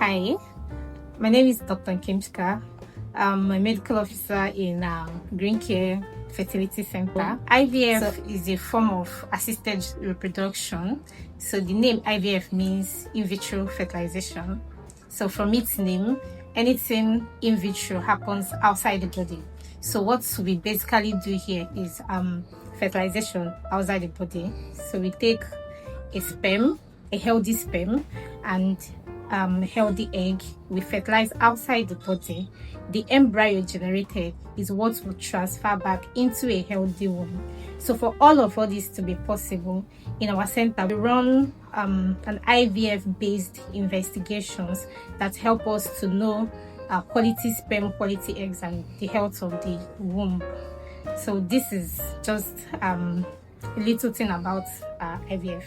Hi, my name is Dr. Nkemchika. I'm a medical officer in Green Care Fertility Center. IVF is a form of assisted reproduction. So the name IVF means in vitro fertilization. So from its name, anything in vitro happens outside the body. So what we basically do here is fertilization outside the body. So we take a sperm, a healthy sperm, and healthy egg. We fertilize outside the body. The embryo generated is what will transfer back into a healthy womb. So for all this to be possible, in our center we run an IVF based investigations that help us to know quality sperm, quality eggs, and the health of the womb. So this is just a little thing about IVF.